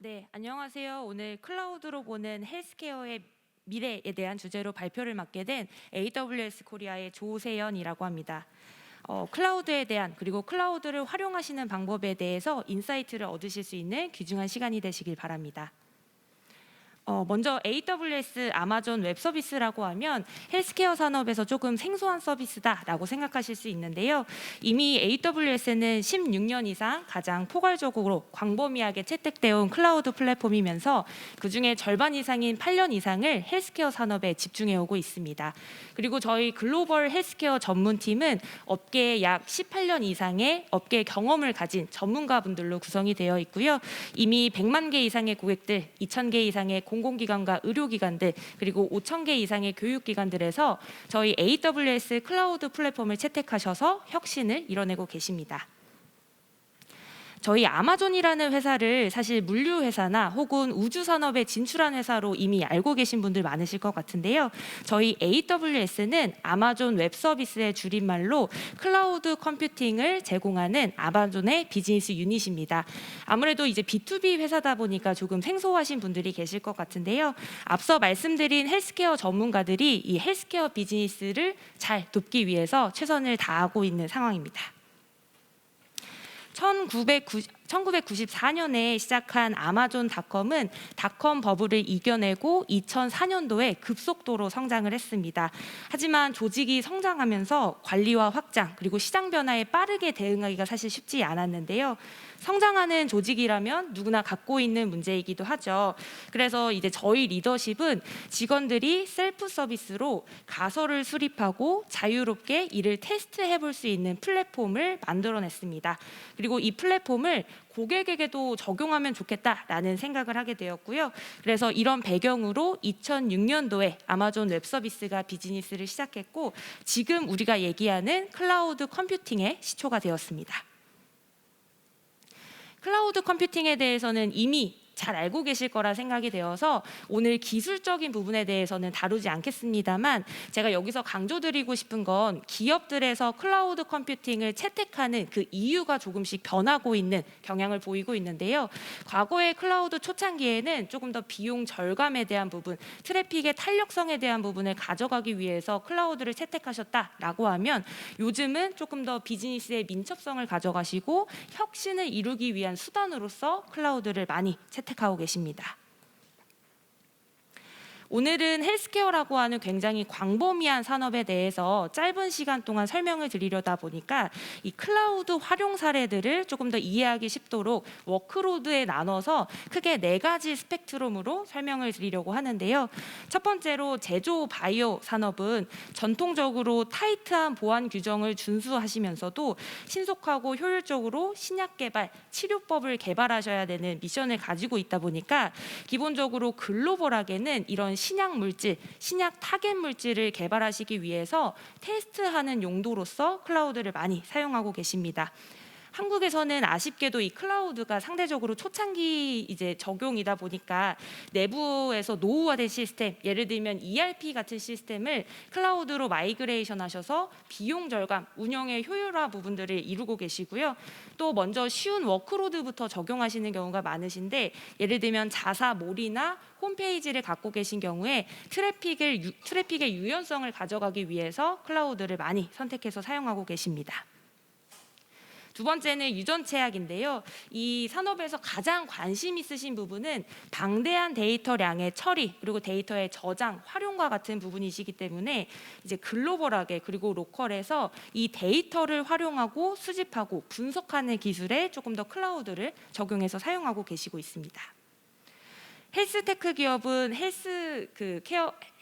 네, 안녕하세요. 오늘 클라우드로 보는 헬스케어의 미래에 대한 주제로 발표를 맡게 된 AWS 코리아의 조세연이라고 합니다. 클라우드에 대한 그리고 클라우드를 활용하시는 방법에 대해서 인사이트를 얻으실 수 있는 귀중한 시간이 되시길 바랍니다. 먼저 AWS 아마존 웹 서비스라고 하면 헬스케어 산업에서 조금 생소한 서비스다라고 생각하실 수 있는데요. 이미 AWS는 16년 이상 가장 포괄적으로 광범위하게 채택되어 온 클라우드 플랫폼이면서 그중에 절반 이상인 8년 이상을 헬스케어 산업에 집중해 오고 있습니다. 그리고 저희 글로벌 헬스케어 전문팀은 업계에 약 18년 이상의 업계 경험을 가진 전문가분들로 구성이 되어 있고요. 이미 100만 개 이상의 고객들, 2,000개 이상의 공공기관과 의료기관들, 그리고 5,000개 이상의 교육기관들에서 저희 AWS 클라우드 플랫폼을 채택하셔서 혁신을 이뤄내고 계십니다. 저희 아마존이라는 회사를 사실 물류 회사나 혹은 우주 산업에 진출한 회사로 이미 알고 계신 분들 많으실 것 같은데요. 저희 AWS는 아마존 웹 서비스의 줄임말로 클라우드 컴퓨팅을 제공하는 아마존의 비즈니스 유닛입니다. 아무래도 이제 B2B 회사다 보니까 조금 생소하신 분들이 계실 것 같은데요. 앞서 말씀드린 헬스케어 전문가들이 이 헬스케어 비즈니스를 잘 돕기 위해서 최선을 다하고 있는 상황입니다. 1994년에 시작한 아마존닷컴은 닷컴 버블을 이겨내고 2004년도에 급속도로 성장을 했습니다. 하지만 조직이 성장하면서 관리와 확장 그리고 시장 변화에 빠르게 대응하기가 사실 쉽지 않았는데요. 성장하는 조직이라면 누구나 갖고 있는 문제이기도 하죠. 그래서 이제 저희 리더십은 직원들이 셀프 서비스로 가설을 수립하고 자유롭게 이를 테스트해 볼 수 있는 플랫폼을 만들어냈습니다. 그리고 이 플랫폼을 고객에게도 적용하면 좋겠다라는 생각을 하게 되었고요. 그래서 이런 배경으로 2006년도에 아마존 웹 서비스가 비즈니스를 시작했고 지금 우리가 얘기하는 클라우드 컴퓨팅의 시초가 되었습니다. 클라우드 컴퓨팅에 대해서는 이미 잘 알고 계실 거라 생각이 되어서 오늘 기술적인 부분에 대해서는 다루지 않겠습니다만 제가 여기서 강조드리고 싶은 건 기업들에서 클라우드 컴퓨팅을 채택하는 그 이유가 조금씩 변하고 있는 경향을 보이고 있는데요. 과거의 클라우드 초창기에는 조금 더 비용 절감에 대한 부분, 트래픽의 탄력성에 대한 부분을 가져가기 위해서 클라우드를 채택하셨다라고 하면 요즘은 조금 더 비즈니스의 민첩성을 가져가시고 혁신을 이루기 위한 수단으로서 클라우드를 많이 채택하고 계십니다. 오늘은 헬스케어라고 하는 굉장히 광범위한 산업에 대해서 짧은 시간 동안 설명을 드리려다 보니까 이 클라우드 활용 사례들을 조금 더 이해하기 쉽도록 워크로드에 나눠서 크게 4가지 스펙트럼으로 설명을 드리려고 하는데요. 첫 번째로 제조 바이오 산업은 전통적으로 타이트한 보안 규정을 준수하시면서도 신속하고 효율적으로 신약 개발, 치료법을 개발하셔야 되는 미션을 가지고 있다 보니까 기본적으로 글로벌하게는 이런 신약 물질, 신약 타겟 물질을 개발하시기 위해서 테스트하는 용도로서 클라우드를 많이 사용하고 계십니다. 한국에서는 아쉽게도 이 클라우드가 상대적으로 초창기 이제 적용이다 보니까 내부에서 노후화된 시스템, 예를 들면 ERP 같은 시스템을 클라우드로 마이그레이션 하셔서 비용 절감, 운영의 효율화 부분들을 이루고 계시고요. 또 먼저 쉬운 워크로드부터 적용하시는 경우가 많으신데 예를 들면 자사몰이나 홈페이지를 갖고 계신 경우에 트래픽의 유연성을 가져가기 위해서 클라우드를 많이 선택해서 사용하고 계십니다. 두 번째는 유전 체약인데요. 이 산업에서 가장 관심 있으신 부분은 방대한 데이터량의 처리 그리고 데이터의 저장, 활용과 같은 부분이시기 때문에 이제 글로벌하게 그리고 로컬에서 이 데이터를 활용하고 수집하고 분석하는 기술에 조금 더 클라우드를 적용해서 사용하고 계시고 있습니다. 헬스테크 기업은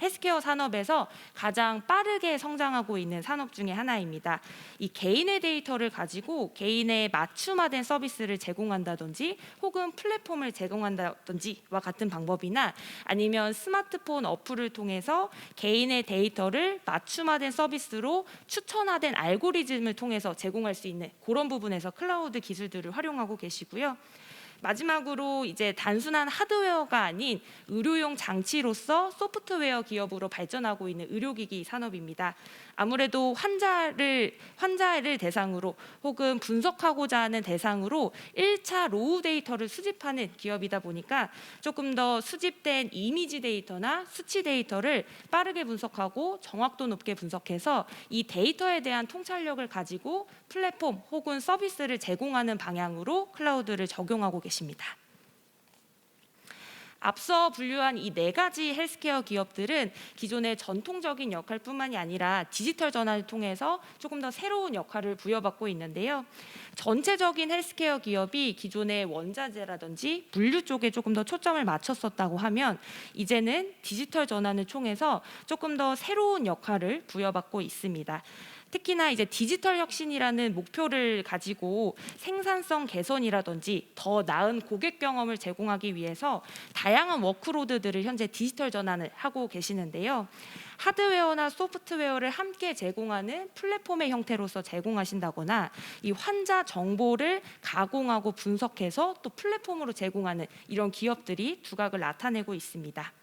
헬스케어 산업에서 가장 빠르게 성장하고 있는 산업 중에 하나입니다. 이 개인의 데이터를 가지고 개인의 맞춤화된 서비스를 제공한다든지 혹은 플랫폼을 제공한다든지와 같은 방법이나 아니면 스마트폰 어플을 통해서 개인의 데이터를 맞춤화된 서비스로 추천화된 알고리즘을 통해서 제공할 수 있는 그런 부분에서 클라우드 기술들을 활용하고 계시고요. 마지막으로 이제 단순한 하드웨어가 아닌 의료용 장치로서 소프트웨어 기업으로 발전하고 있는 의료기기 산업입니다. 아무래도 환자를 대상으로 혹은 분석하고자 하는 대상으로 1차 로우 데이터를 수집하는 기업이다 보니까 조금 더 수집된 이미지 데이터나 수치 데이터를 빠르게 분석하고 정확도 높게 분석해서 이 데이터에 대한 통찰력을 가지고 플랫폼 혹은 서비스를 제공하는 방향으로 클라우드를 적용하고 계십니다. 앞서 분류한 이 4가지 헬스케어 기업들은 기존의 전통적인 역할뿐만이 아니라 디지털 전환을 통해서 조금 더 새로운 역할을 부여받고 있는데요. 전체적인 헬스케어 기업이 기존의 원자재라든지 물류 쪽에 조금 더 초점을 맞췄었다고 하면 이제는 디지털 전환을 통해서 조금 더 새로운 역할을 부여받고 있습니다. 특히나 이제 디지털 혁신이라는 목표를 가지고 생산성 개선이라든지 더 나은 고객 경험을 제공하기 위해서 다양한 워크로드들을 현재 디지털 전환을 하고 계시는데요. 하드웨어나 소프트웨어를 함께 제공하는 플랫폼의 형태로서 제공하신다거나 이 환자 정보를 가공하고 분석해서 또 플랫폼으로 제공하는 이런 기업들이 두각을 나타내고 있습니다.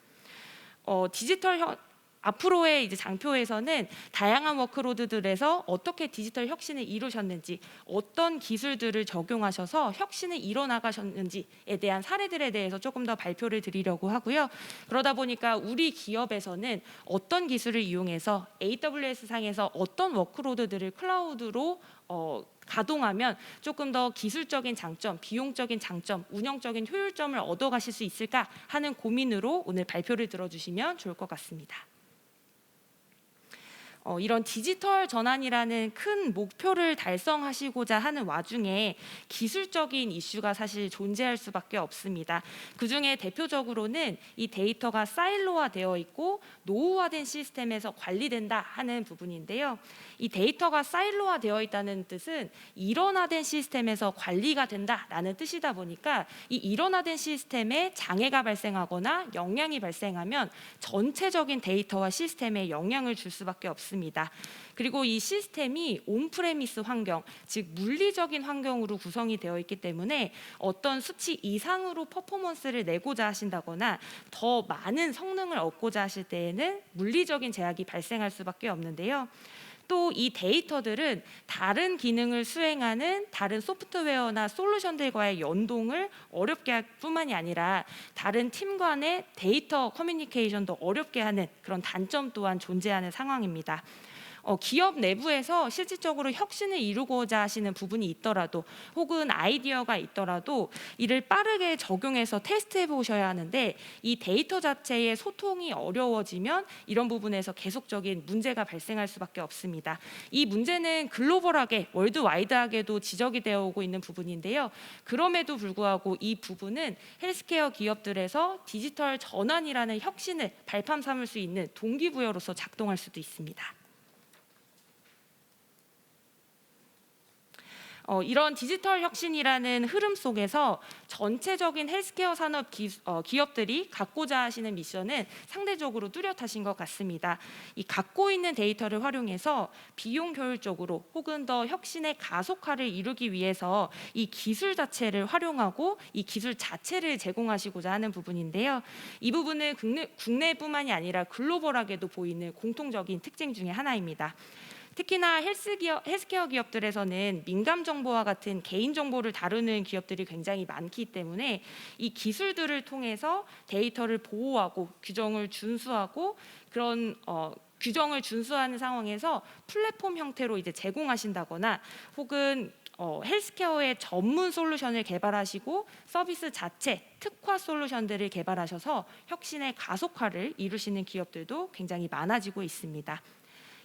앞으로의 이제 장표에서는 다양한 워크로드들에서 어떻게 디지털 혁신을 이루셨는지, 어떤 기술들을 적용하셔서 혁신을 이뤄나가셨는지에 대한 사례들에 대해서 조금 더 발표를 드리려고 하고요. 그러다 보니까 우리 기업에서는 어떤 기술을 이용해서 AWS 상에서 어떤 워크로드들을 클라우드로 가동하면 조금 더 기술적인 장점, 비용적인 장점, 운영적인 효율점을 얻어가실 수 있을까 하는 고민으로 오늘 발표를 들어주시면 좋을 것 같습니다. 이런 디지털 전환이라는 큰 목표를 달성하시고자 하는 와중에 기술적인 이슈가 사실 존재할 수밖에 없습니다. 그중에 대표적으로는 이 데이터가 사일로화되어 있고 노후화된 시스템에서 관리된다 하는 부분인데요. 이 데이터가 사일로화되어 있다는 뜻은 일원화된 시스템에서 관리가 된다라는 뜻이다 보니까 이 일원화된 시스템에 장애가 발생하거나 영향이 발생하면 전체적인 데이터와 시스템에 영향을 줄 수밖에 없습니다. 그리고 이 시스템이 온프레미스 환경, 즉 물리적인 환경으로 구성이 되어 있기 때문에 어떤 수치 이상으로 퍼포먼스를 내고자 하신다거나 더 많은 성능을 얻고자 하실 때에는 물리적인 제약이 발생할 수밖에 없는데요. 또 이 데이터들은 다른 기능을 수행하는 다른 소프트웨어나 솔루션들과의 연동을 어렵게 할 뿐만이 아니라 다른 팀 간의 데이터 커뮤니케이션도 어렵게 하는 그런 단점 또한 존재하는 상황입니다. 기업 내부에서 실질적으로 혁신을 이루고자 하시는 부분이 있더라도 혹은 아이디어가 있더라도 이를 빠르게 적용해서 테스트해 보셔야 하는데 이 데이터 자체의 소통이 어려워지면 이런 부분에서 계속적인 문제가 발생할 수밖에 없습니다. 이 문제는 글로벌하게 월드와이드하게도 지적이 되어 오고 있는 부분인데요. 그럼에도 불구하고 이 부분은 헬스케어 기업들에서 디지털 전환이라는 혁신을 발판 삼을 수 있는 동기부여로서 작동할 수도 있습니다. 이런 디지털 혁신이라는 흐름 속에서 전체적인 헬스케어 산업 기업들이 갖고자 하시는 미션은 상대적으로 뚜렷하신 것 같습니다. 이 갖고 있는 데이터를 활용해서 비용 효율적으로 혹은 더 혁신의 가속화를 이루기 위해서 이 기술 자체를 활용하고 이 기술 자체를 제공하시고자 하는 부분인데요. 이 부분은 국내뿐만이 아니라 글로벌하게도 보이는 공통적인 특징 중에 하나입니다. 특히나 헬스케어 기업들에서는 민감 정보와 같은 개인 정보를 다루는 기업들이 굉장히 많기 때문에 이 기술들을 통해서 데이터를 보호하고 규정을 준수하고 그런 규정을 준수하는 상황에서 플랫폼 형태로 이제 제공하신다거나 혹은 헬스케어의 전문 솔루션을 개발하시고 서비스 자체 특화 솔루션들을 개발하셔서 혁신의 가속화를 이루시는 기업들도 굉장히 많아지고 있습니다.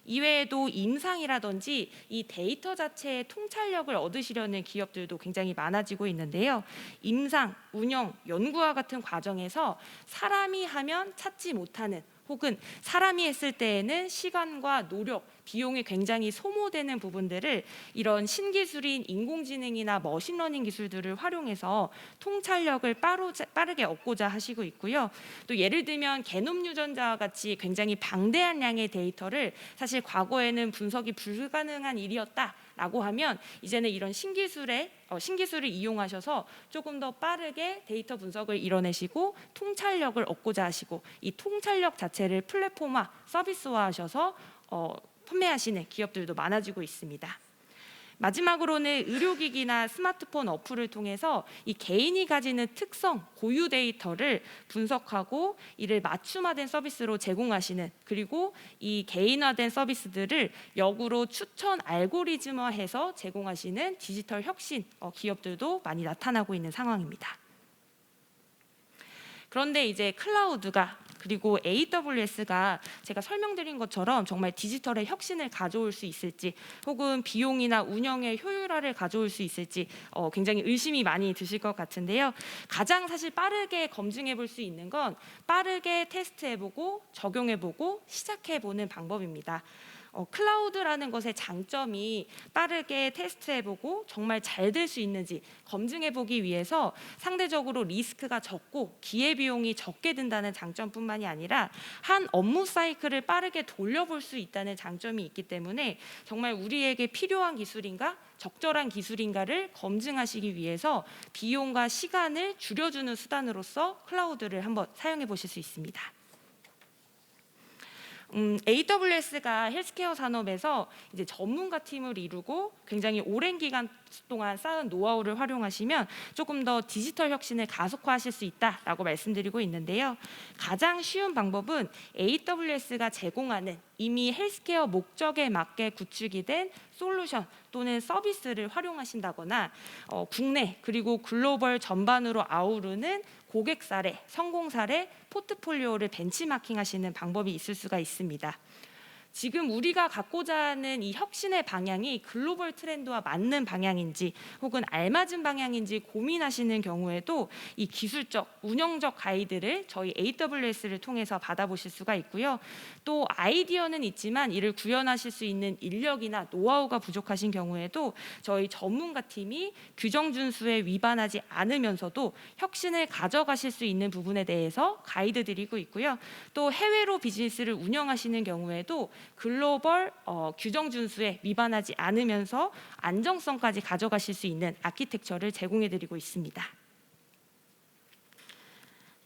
이외에도 임상이라든지 이 데이터 자체의 통찰력을 얻으시려는 기업들도 굉장히 많아지고 있는데요. 임상, 운영, 연구와 같은 과정에서 사람이 하면 찾지 못하는 혹은 사람이 했을 때에는 시간과 노력, 비용이 굉장히 소모되는 부분들을 이런 신기술인 인공지능이나 머신러닝 기술들을 활용해서 통찰력을 빠르게 얻고자 하시고 있고요. 또 예를 들면 게놈 유전자와 같이 굉장히 방대한 양의 데이터를 사실 과거에는 분석이 불가능한 일이었다 라고 하면 이제는 이런 신기술을 이용하셔서 조금 더 빠르게 데이터 분석을 이뤄내시고 통찰력을 얻고자 하시고 이 통찰력 자체를 플랫폼화, 서비스화하셔서 판매하시는 기업들도 많아지고 있습니다. 마지막으로는 의료기기나 스마트폰 어플을 통해서 이 개인이 가지는 특성, 고유 데이터를 분석하고 이를 맞춤화된 서비스로 제공하시는, 그리고 이 개인화된 서비스들을 역으로 추천 알고리즘화해서 제공하시는 디지털 혁신 기업들도 많이 나타나고 있는 상황입니다. 그런데 이제 클라우드가 그리고 AWS가 제가 설명드린 것처럼 정말 디지털의 혁신을 가져올 수 있을지, 혹은 비용이나 운영의 효율화를 가져올 수 있을지 굉장히 의심이 많이 드실 것 같은데요. 가장 사실 빠르게 검증해 볼 수 있는 건 빠르게 테스트해보고 적용해보고 시작해보는 방법입니다. 클라우드라는 것의 장점이 빠르게 테스트해보고 정말 잘 될 수 있는지 검증해보기 위해서 상대적으로 리스크가 적고 기회비용이 적게 든다는 장점뿐만이 아니라 한 업무 사이클을 빠르게 돌려볼 수 있다는 장점이 있기 때문에 정말 우리에게 필요한 기술인가, 적절한 기술인가를 검증하시기 위해서 비용과 시간을 줄여주는 수단으로서 클라우드를 한번 사용해 보실 수 있습니다. AWS가 헬스케어 산업에서 이제 전문가 팀을 이루고 굉장히 오랜 기간 동안 쌓은 노하우를 활용하시면 조금 더 디지털 혁신을 가속화하실 수 있다라고 말씀드리고 있는데요. 가장 쉬운 방법은 AWS가 제공하는 이미 헬스케어 목적에 맞게 구축이 된 솔루션 또는 서비스를 활용하신다거나 국내 그리고 글로벌 전반으로 아우르는 고객 사례, 성공 사례, 포트폴리오를 벤치마킹하시는 방법이 있을 수가 있습니다. 지금 우리가 갖고자 하는 이 혁신의 방향이 글로벌 트렌드와 맞는 방향인지 혹은 알맞은 방향인지 고민하시는 경우에도 이 기술적, 운영적 가이드를 저희 AWS를 통해서 받아보실 수가 있고요. 또 아이디어는 있지만 이를 구현하실 수 있는 인력이나 노하우가 부족하신 경우에도 저희 전문가 팀이 규정 준수에 위반하지 않으면서도 혁신을 가져가실 수 있는 부분에 대해서 가이드 드리고 있고요. 또 해외로 비즈니스를 운영하시는 경우에도 글로벌 규정 준수에 위반하지 않으면서 안정성까지 가져가실 수 있는 아키텍처를 제공해 드리고 있습니다.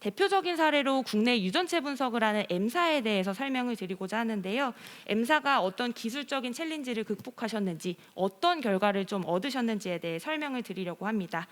대표적인 사례로 국내 유전체 분석을 하는 M사에 대해서 설명을 드리고자 하는데요. M사가 어떤 기술적인 챌린지를 극복하셨는지, 어떤 결과를 좀 얻으셨는지에 대해 설명을 드리려고 합니다.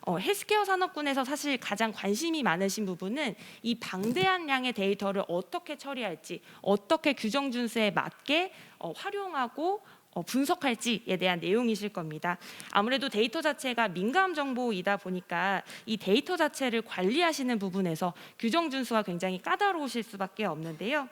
헬스케어 산업군에서 사실 가장 관심이 많으신 부분은 이 방대한 양의 데이터를 어떻게 처리할지, 어떻게 규정 준수에 맞게 활용하고 분석할지에 대한 내용이실 겁니다. 아무래도 데이터 자체가 민감 정보이다 보니까 이 데이터 자체를 관리하시는 부분에서 규정 준수가 굉장히 까다로우실 수밖에 없는데요.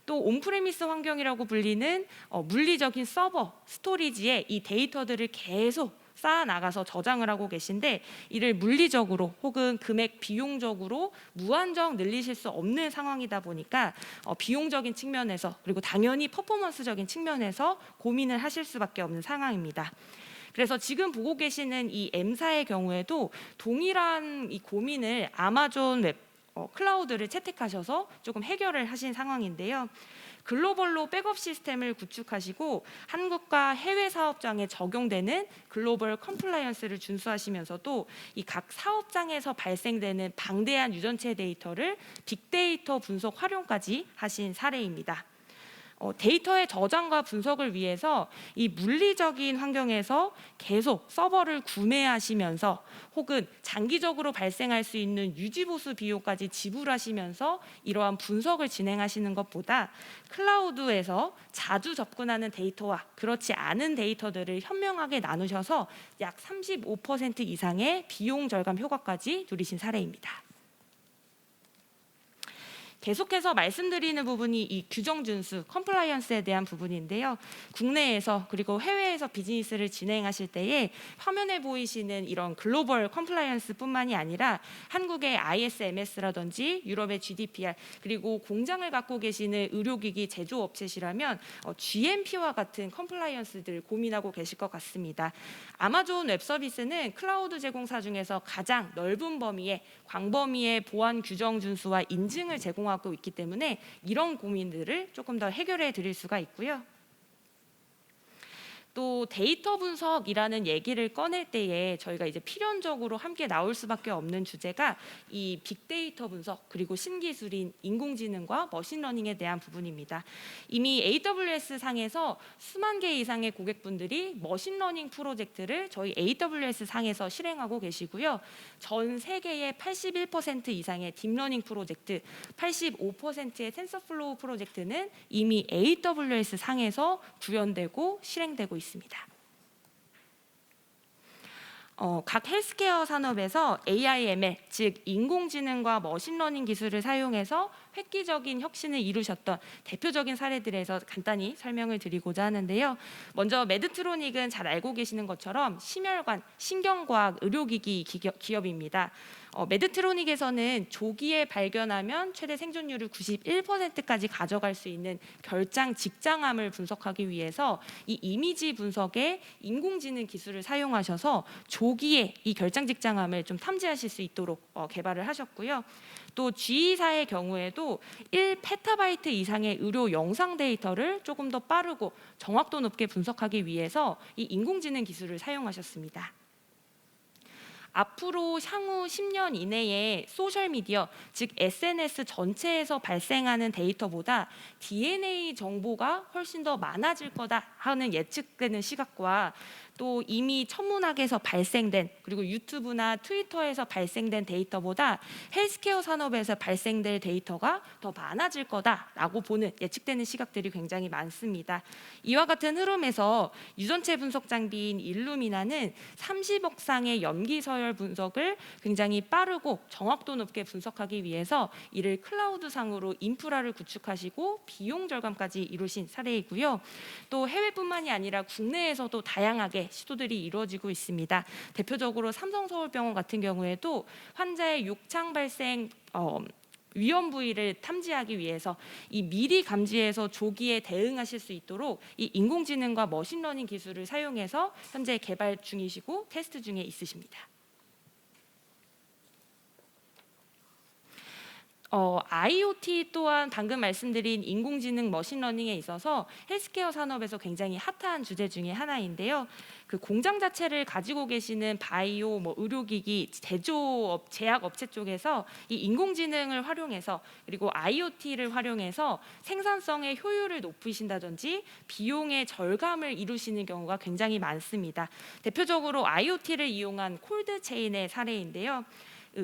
또 온프레미스 환경이라고 불리는 물리적인 서버, 스토리지에 이 데이터들을 계속 쌓아 나가서 저장을 하고 계신데 이를 물리적으로 혹은 금액 비용적으로 무한정 늘리실 수 없는 상황이다 보니까 비용적인 측면에서 그리고 당연히 퍼포먼스적인 측면에서 고민을 하실 수밖에 없는 상황입니다. 그래서 지금 보고 계시는 이 M사의 경우에도 동일한 이 고민을 아마존 웹 클라우드를 채택하셔서 조금 해결을 하신 상황인데요. 글로벌로 백업 시스템을 구축하시고 한국과 해외 사업장에 적용되는 글로벌 컴플라이언스를 준수하시면서도 이 각 사업장에서 발생되는 방대한 유전체 데이터를 빅데이터 분석 활용까지 하신 사례입니다. 데이터의 저장과 분석을 위해서 이 물리적인 환경에서 계속 서버를 구매하시면서 혹은 장기적으로 발생할 수 있는 유지보수 비용까지 지불하시면서 이러한 분석을 진행하시는 것보다 클라우드에서 자주 접근하는 데이터와 그렇지 않은 데이터들을 현명하게 나누셔서 약 35% 이상의 비용 절감 효과까지 누리신 사례입니다. 계속해서 말씀드리는 부분이 이 규정 준수, 컴플라이언스에 대한 부분인데요. 국내에서 그리고 해외에서 비즈니스를 진행하실 때에 화면에 보이시는 이런 글로벌 컴플라이언스뿐만이 아니라 한국의 ISMS라든지 유럽의 GDPR 그리고 공장을 갖고 계시는 의료기기 제조업체시라면 GMP와 같은 컴플라이언스들 고민하고 계실 것 같습니다. 아마존 웹서비스는 클라우드 제공사 중에서 가장 넓은 범위의 광범위의 보안 규정 준수와 인증을 제공하고 있기 때문에 이런 고민들을 조금 더 해결해 드릴 수가 있고요. 또 데이터 분석이라는 얘기를 꺼낼 때에 저희가 이제 필연적으로 함께 나올 수밖에 없는 주제가 이 빅데이터 분석 그리고 신기술인 인공지능과 머신러닝에 대한 부분입니다. 이미 AWS 상에서 수만 개 이상의 고객분들이 머신러닝 프로젝트를 저희 AWS 상에서 실행하고 계시고요. 전 세계의 81% 이상의 딥러닝 프로젝트, 85%의 텐서플로우 프로젝트는 이미 AWS 상에서 구현되고 실행되고 있습니다. 각 헬스케어 산업에서 AI, ML, 즉 인공지능과 머신러닝 기술을 사용해서 획기적인 혁신을 이루셨던 대표적인 사례들에서 간단히 설명을 드리고자 하는데요. 먼저 메드트로닉은 잘 알고 계시는 것처럼 심혈관, 신경과학 의료기기 기업입니다. 메드트로닉에서는 조기에 발견하면 최대 생존율을 91%까지 가져갈 수 있는 결장 직장암을 분석하기 위해서 이 이미지 분석에 인공지능 기술을 사용하셔서 조기에 이 결장 직장암을 좀 탐지하실 수 있도록 개발을 하셨고요. 또 G사의 경우에도 1페타바이트 이상의 의료 영상 데이터를 조금 더 빠르고 정확도 높게 분석하기 위해서 이 인공지능 기술을 사용하셨습니다. 앞으로 향후 10년 이내에 소셜미디어, 즉 SNS 전체에서 발생하는 데이터보다 DNA 정보가 훨씬 더 많아질 거다 하는 예측되는 시각과 또 이미 천문학에서 발생된 그리고 유튜브나 트위터에서 발생된 데이터보다 헬스케어 산업에서 발생될 데이터가 더 많아질 거다라고 보는 예측되는 시각들이 굉장히 많습니다. 이와 같은 흐름에서 유전체 분석 장비인 일루미나는 30억 쌍의 염기 서열 분석을 굉장히 빠르고 정확도 높게 분석하기 위해서 이를 클라우드상으로 인프라를 구축하시고 비용 절감까지 이루신 사례이고요. 또 해외뿐만이 아니라 국내에서도 다양하게 시도들이 이루어지고 있습니다. 대표적으로 삼성서울병원 같은 경우에도 환자의 욕창 발생 위험 부위를 탐지하기 위해서 이 미리 감지해서 조기에 대응하실 수 있도록 이 인공지능과 머신러닝 기술을 사용해서 현재 개발 중이시고 테스트 중에 있으십니다. IoT 또한 방금 말씀드린 인공지능 머신러닝에 있어서 헬스케어 산업에서 굉장히 핫한 주제 중에 하나인데요. 그 공장 자체를 가지고 계시는 바이오, 의료기기, 제조업, 제약업체 쪽에서 이 인공지능을 활용해서 그리고 IoT를 활용해서 생산성의 효율을 높이신다든지 비용의 절감을 이루시는 경우가 굉장히 많습니다. 대표적으로 IoT를 이용한 콜드체인의 사례인데요.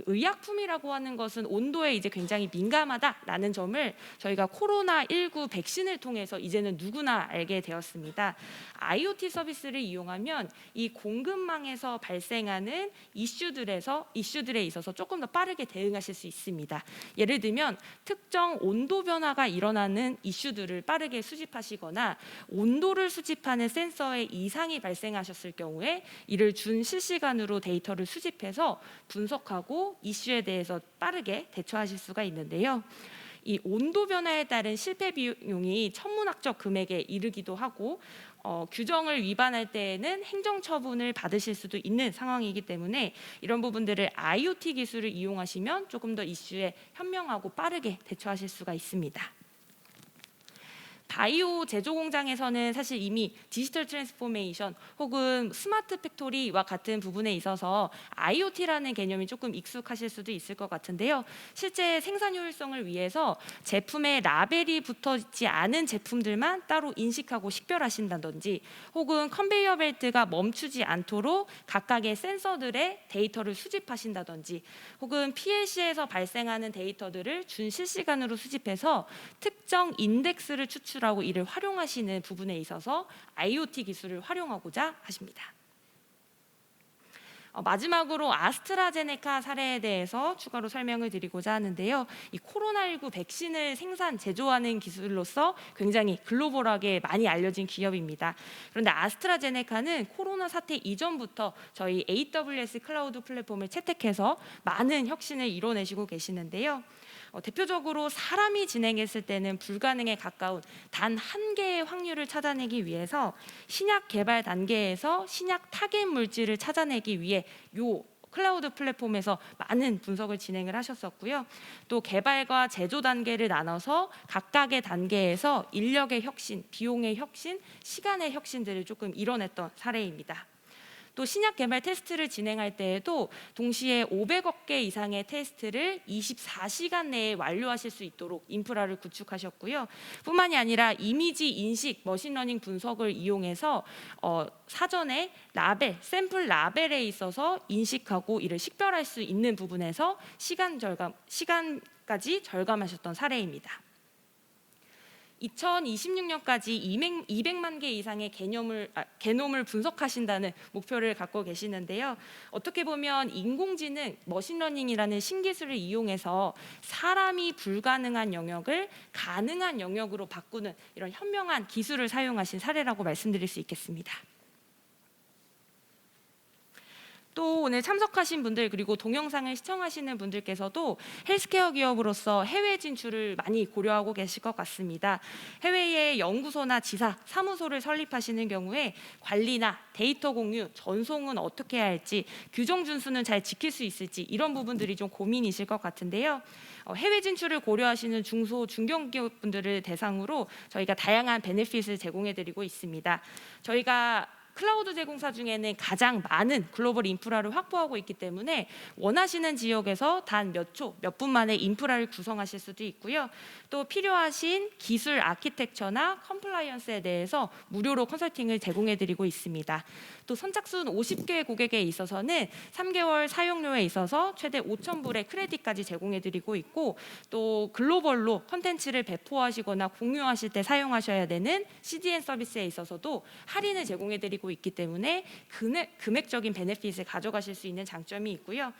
의약품이라고 하는 것은 온도에 이제 굉장히 민감하다라는 점을 저희가 코로나19 백신을 통해서 이제는 누구나 알게 되었습니다. IoT 서비스를 이용하면 이 공급망에서 발생하는 이슈들에 있어서 조금 더 빠르게 대응하실 수 있습니다. 예를 들면 특정 온도 변화가 일어나는 이슈들을 빠르게 수집하시거나 온도를 수집하는 센서에 이상이 발생하셨을 경우에 이를 준 실시간으로 데이터를 수집해서 분석하고 이슈에 대해서 빠르게 대처하실 수가 있는데요. 이 온도 변화에 따른 실패 비용이 천문학적 금액에 이르기도 하고 규정을 위반할 때에는 행정처분을 받으실 수도 있는 상황이기 때문에 이런 부분들을 IoT 기술을 이용하시면 조금 더 이슈에 현명하고 빠르게 대처하실 수가 있습니다. 바이오 제조 공장에서는 사실 이미 디지털 트랜스포메이션 혹은 스마트 팩토리와 같은 부분에 있어서 IoT라는 개념이 조금 익숙하실 수도 있을 것 같은데요. 실제 생산 효율성을 위해서 제품에 라벨이 붙어 있지 않은 제품들만 따로 인식하고 식별하신다든지 혹은 컨베이어 벨트가 멈추지 않도록 각각의 센서들의 데이터를 수집하신다든지 혹은 PLC에서 발생하는 데이터들을 준실시간으로 수집해서 특정 인덱스를 추출하고 이를 활용하시는 부분에 있어서 IoT 기술을 활용하고자 하십니다. 마지막으로 아스트라제네카 사례에 대해서 추가로 설명을 드리고자 하는데요. 이 코로나19 백신을 생산, 제조하는 기술로서 굉장히 글로벌하게 많이 알려진 기업입니다. 그런데 아스트라제네카는 코로나 사태 이전부터 저희 AWS 클라우드 플랫폼을 채택해서 많은 혁신을 이뤄내시고 계시는데요. 대표적으로 사람이 진행했을 때는 불가능에 가까운 단 한 개의 확률을 찾아내기 위해서 신약 개발 단계에서 신약 타겟 물질을 찾아내기 위해 클라우드 플랫폼에서 많은 분석을 진행을 하셨었고요. 또 개발과 제조 단계를 나눠서 각각의 단계에서 인력의 혁신, 비용의 혁신, 시간의 혁신들을 조금 이뤄냈던 사례입니다. 또 신약 개발 테스트를 진행할 때에도 동시에 500억 개 이상의 테스트를 24시간 내에 완료하실 수 있도록 인프라를 구축하셨고요. 뿐만이 아니라 이미지 인식, 머신러닝 분석을 이용해서 사전에 라벨, 샘플 라벨에 있어서 인식하고 이를 식별할 수 있는 부분에서 시간까지 절감하셨던 사례입니다. 2026년까지 200만 개 이상의 개놈을 분석하신다는 목표를 갖고 계시는데요. 어떻게 보면 인공지능, 머신러닝이라는 신기술을 이용해서 사람이 불가능한 영역을 가능한 영역으로 바꾸는 이런 현명한 기술을 사용하신 사례라고 말씀드릴 수 있겠습니다. 또 오늘 참석하신 분들 그리고 동영상을 시청하시는 분들께서도 헬스케어 기업으로서 해외 진출을 많이 고려하고 계실 것 같습니다. 해외에 연구소나 지사, 사무소를 설립하시는 경우에 관리나 데이터 공유, 전송은 어떻게 해야 할지, 규정 준수는 잘 지킬 수 있을지 이런 부분들이 좀 고민이실 것 같은데요. 해외 진출을 고려하시는 중소, 중견기업 분들을 대상으로 저희가 다양한 베네핏을 제공해드리고 있습니다. 저희가 클라우드 제공사 중에는 가장 많은 글로벌 인프라를 확보하고 있기 때문에 원하시는 지역에서 단 몇 초, 몇 분 만에 인프라를 구성하실 수도 있고요. 또 필요하신 기술 아키텍처나 컴플라이언스에 대해서 무료로 컨설팅을 제공해드리고 있습니다. 또 선착순 50개 고객에 있어서는 3개월 사용료에 있어서 최대 5,000불의 크레딧까지 제공해드리고 있고, 또 글로벌로 콘텐츠를 배포하시거나 공유하실 때 사용하셔야 되는 CDN 서비스에 있어서도 할인을 제공해드리고 있기 때문에 금액적인 베네핏을 가져가실 수 있는 장점이 있고요.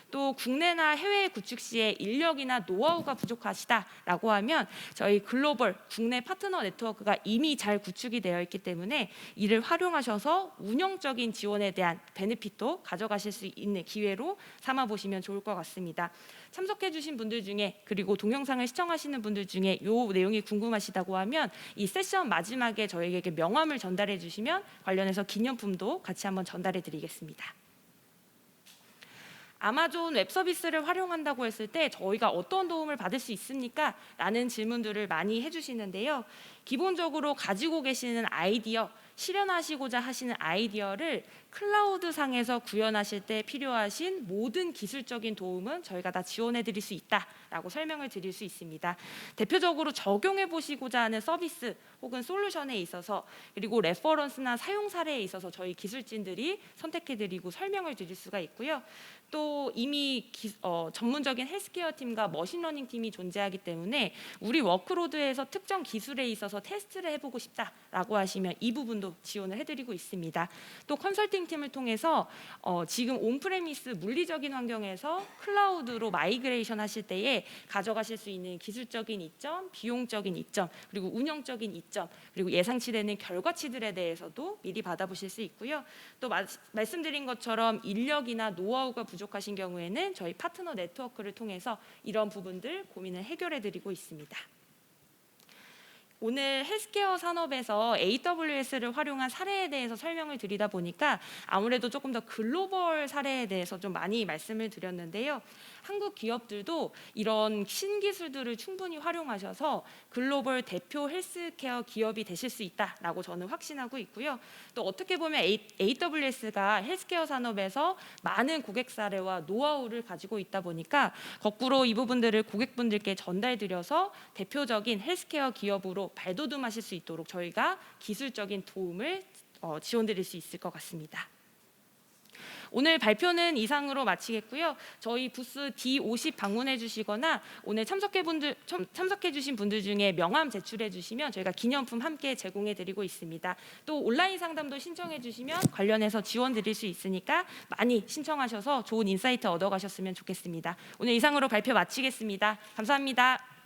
또 국내나 해외 구축 시에 인력이나 노하우가 부족하시다라고 하면 저희 글로벌 국내 파트너 네트워크가 이미 잘 구축이 되어 있기 때문에 이를 활용하셔서 운영적인 지원에 대한 베네핏도 가져가실 수 있는 기회로 삼아 보시면 좋을 것 같습니다. 참석해 주신 분들 중에 그리고 동영상을 시청하시는 분들 중에 이 내용이 궁금하시다고 하면 이 세션 마지막에 저희에게 명함을 전달해 주시면 관련해서 기념품도 같이 한번 전달해 드리겠습니다. 아마존 웹 서비스를 활용한다고 했을 때 저희가 어떤 도움을 받을 수 있습니까? 라는 질문들을 많이 해주시는데요. 기본적으로 가지고 계시는 아이디어, 실현하시고자 하시는 아이디어를 클라우드 상에서 구현하실 때 필요하신 모든 기술적인 도움은 저희가 다 지원해 드릴 수 있다라고 설명을 드릴 수 있습니다. 대표적으로 적용해 보시고자 하는 서비스 혹은 솔루션에 있어서, 그리고 레퍼런스나 사용 사례에 있어서 저희 기술진들이 선택해 드리고 설명을 드릴 수가 있고요. 또 이미 전문적인 헬스케어 팀과 머신러닝 팀이 존재하기 때문에 우리 워크로드에서 특정 기술에 있어서 테스트를 해보고 싶다라고 하시면 이 부분도 지원을 해드리고 있습니다. 또 컨설팅 팀을 통해서 지금 온프레미스 물리적인 환경에서 클라우드로 마이그레이션 하실 때에 가져가실 수 있는 기술적인 이점, 비용적인 이점, 그리고 운영적인 이점, 그리고 예상치 되는 결과치들에 대해서도 미리 받아보실 수 있고요. 또 말씀드린 것처럼 인력이나 노하우가 부족하신 경우에는 저희 파트너 네트워크를 통해서 이런 부분들 고민을 해결해 드리고 있습니다. 오늘 헬스케어 산업에서 AWS를 활용한 사례에 대해서 설명을 드리다 보니까 아무래도 조금 더 글로벌 사례에 대해서 좀 많이 말씀을 드렸는데요. 한국 기업들도 이런 신기술들을 충분히 활용하셔서 글로벌 대표 헬스케어 기업이 되실 수 있다라고 저는 확신하고 있고요. 또 어떻게 보면 AWS가 헬스케어 산업에서 많은 고객 사례와 노하우를 가지고 있다 보니까 거꾸로 이 부분들을 고객분들께 전달드려서 대표적인 헬스케어 기업으로 발돋움하실 수 있도록 저희가 기술적인 도움을 지원드릴 수 있을 것 같습니다. 오늘 발표는 이상으로 마치겠고요. 저희 부스 D50 방문해 주시거나 오늘 참석해 주신 분들 중에 명함 제출해 주시면 저희가 기념품 함께 제공해 드리고 있습니다. 또 온라인 상담도 신청해 주시면 관련해서 지원 드릴 수 있으니까 많이 신청하셔서 좋은 인사이트 얻어 가셨으면 좋겠습니다. 오늘 이상으로 발표 마치겠습니다. 감사합니다.